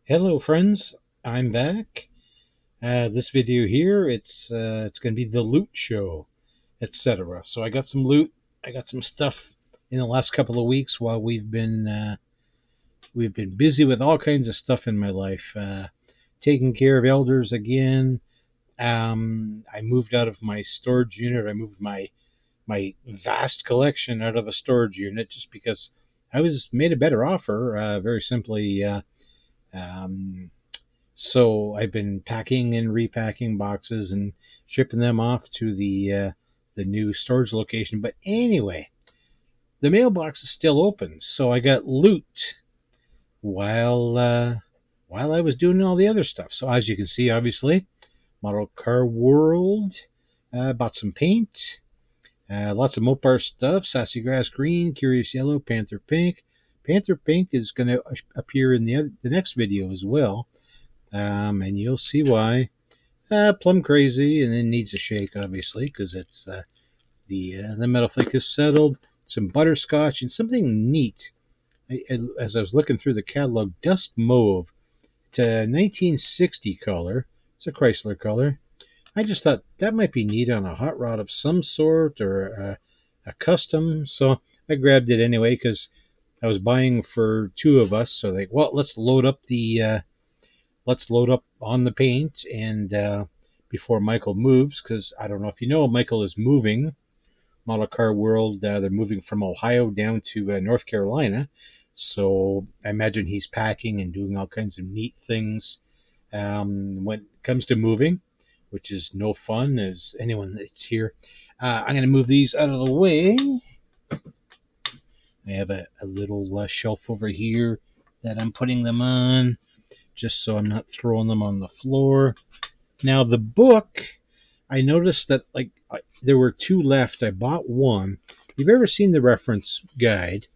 Hello, friends. I'm back. This video here, it's going to be the loot show, etc. So I got some loot. I got some stuff in the last couple of weeks while we've been busy with all kinds of stuff in my life. Taking care of elders again. I moved out of my storage unit. I moved my vast collection out of a storage unit just because I was made a better offer. Very simply. Um, So I've been packing and repacking boxes and shipping them off to the new storage location. But anyway, the mailbox is still open, so I got loot while while I was doing all the other stuff. So as you can see, obviously, Model Car World, bought some paint, lots of Mopar stuff, Sassy Grass Green, Curious Yellow, Panther Pink. Panther Pink is going to appear in the next video as well. And you'll see why. Plum crazy, and then needs a shake, obviously, because it's the metal flake is settled. Some butterscotch and something neat. As I was looking through the catalog, dust mauve. It's a 1960 color. It's a Chrysler color. I just thought that might be neat on a hot rod of some sort or a custom. So I grabbed it anyway because I was buying for two of us. So well, let's load up on the paint and before Michael moves, because I don't know if you know, Michael is moving. Model Car World, they're moving from Ohio down to North Carolina. So I imagine he's packing and doing all kinds of neat things when it comes to moving, which is no fun as anyone that's here. I'm going to move these out of the way. I have a little shelf over here that I'm putting them on, just so I'm not throwing them on the floor. Now the book, I noticed that there were two left. I bought one. If you've ever seen the reference guide,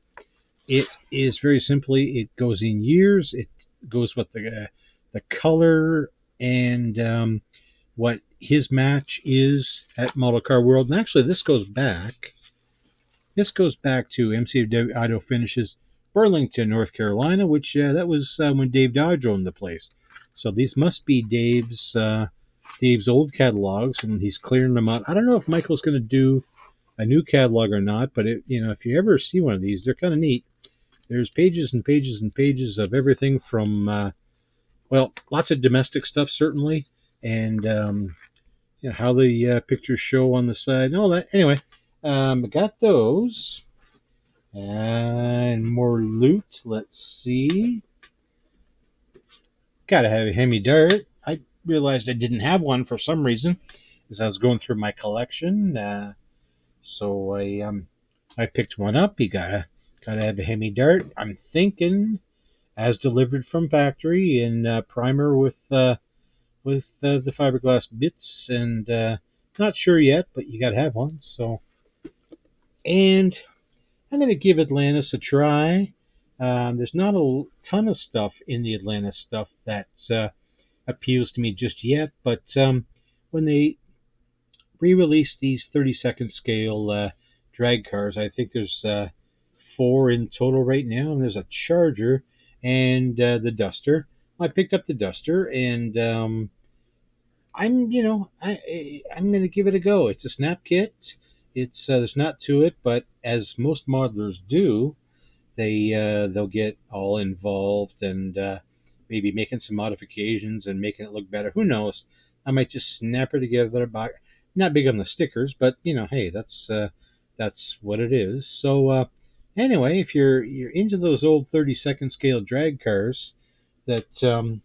it is very simply, it goes in years. It goes with the color and what his match is at Model Car World. And actually, this goes back. This goes back to MCW Auto Finishes, Burlington, North Carolina, which that was when Dave Dodge owned the place. So these must be Dave's old catalogs, and he's clearing them out. I don't know if Michael's going to do a new catalog or not, but if you ever see one of these, they're kind of neat. There's pages and pages and pages of everything from lots of domestic stuff certainly, and how the pictures show on the side and all that. Anyway, got those. And more loot. Let's see. Gotta have a Hemi Dirt. I realized I didn't have one for some reason as I was going through my collection. So I picked one up. You gotta have a Hemi Dirt. I'm thinking as delivered from factory in primer with the fiberglass bits, and not sure yet, but you gotta have one. So, and I'm going to give Atlantis a try. There's not a ton of stuff in the Atlantis stuff that appeals to me just yet, but when they re-release these 32nd scale drag cars, I think there's 4 in total right now, and there's a Charger and the Duster. I picked up the Duster, and I'm going to give it a go. It's a snap kit. There's not to it, but as most modelers do, they'll get all involved and maybe making some modifications and making it look better. Who knows? I might just snap her together. Not big on the stickers, but hey, that's what it is. So anyway, if you're into those old 32nd scale drag cars that the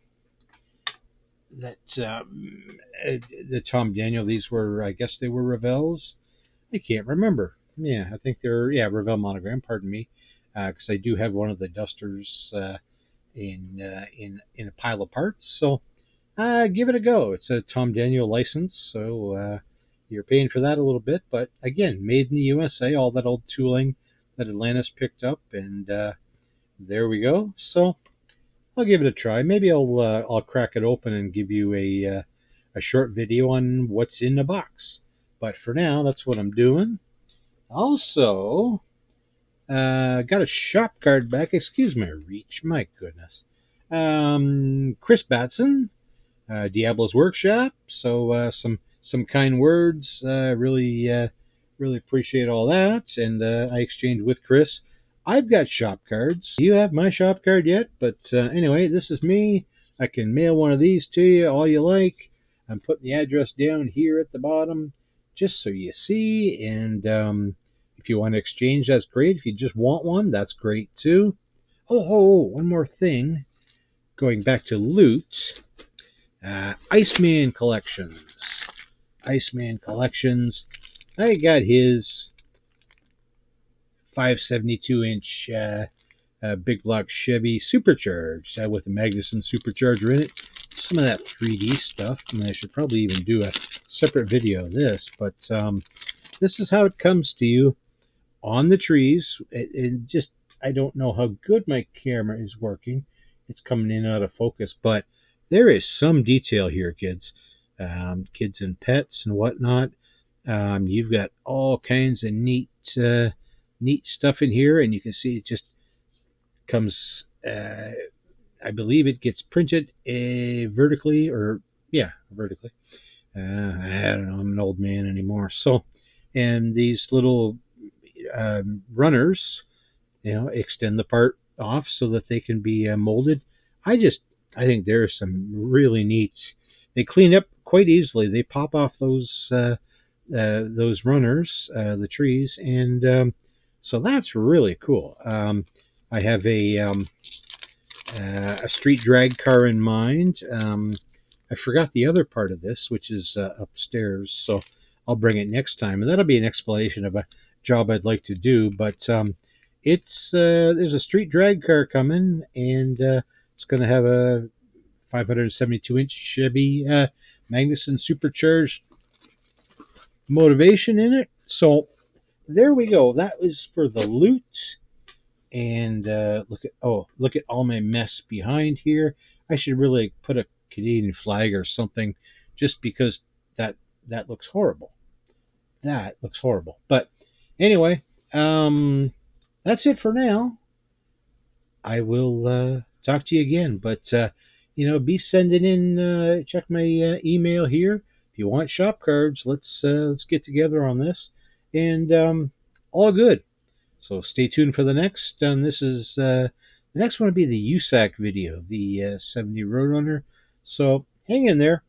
Tom Daniel, these were, I guess they were Revels. I can't remember. Yeah, I think they're Revell monogram. Pardon me, because I do have one of the Dusters in a pile of parts. So give it a go. It's a Tom Daniel license, so you're paying for that a little bit, but again, made in the USA. All that old tooling that Atlantis picked up, and there we go. So I'll give it a try. Maybe I'll crack it open and give you a short video on what's in the box. But for now, that's what I'm doing. Also, got a shop card back. Excuse my reach. My goodness. Chris Batson, Diablo's Workshop. So some kind words. Really appreciate all that. And I exchanged with Chris. I've got shop cards. You have my shop card yet? But anyway, this is me. I can mail one of these to you, all you like. I'm putting the address down here at the bottom, just so you see. And if you want to exchange, that's great. If you just want one, that's great too. One more thing. Going back to loot. Iceman Collections. Iceman Collections. I got his 572-inch big block Chevy supercharged with a Magnuson supercharger in it. Some of that 3D stuff. I mean, I should probably even do a separate video of this, but this is how it comes to you on the trees. I don't know how good my camera is working. It's coming in out of focus, but there is some detail here, kids. Kids and pets and whatnot. You've got all kinds of neat stuff in here, and you can see it just comes. I believe it gets printed vertically, vertically. I don't know. I'm an old man anymore. So, and these little runners, extend the part off so that they can be molded. I think there's some really neat. They clean up quite easily. They pop off those runners, the trees, and so that's really cool. I have a street drag car in mind. I forgot the other part of this, which is upstairs, so I'll bring it next time, and that'll be an explanation of a job I'd like to do. But there's a street drag car coming, and it's going to have a 572-inch Chevy Magnuson supercharged motivation in it. So there we go. That was for the loot. And look at all my mess behind here. I should really put a Canadian flag or something, just because that looks horrible. That looks horrible. But anyway, that's it for now. I will talk to you again. But be sending in. Check my email here. If you want shop cards, let's get together on this. And all good. So stay tuned for the next. And this is the next one will be the USAC video, the 70 Roadrunner. So hang in there.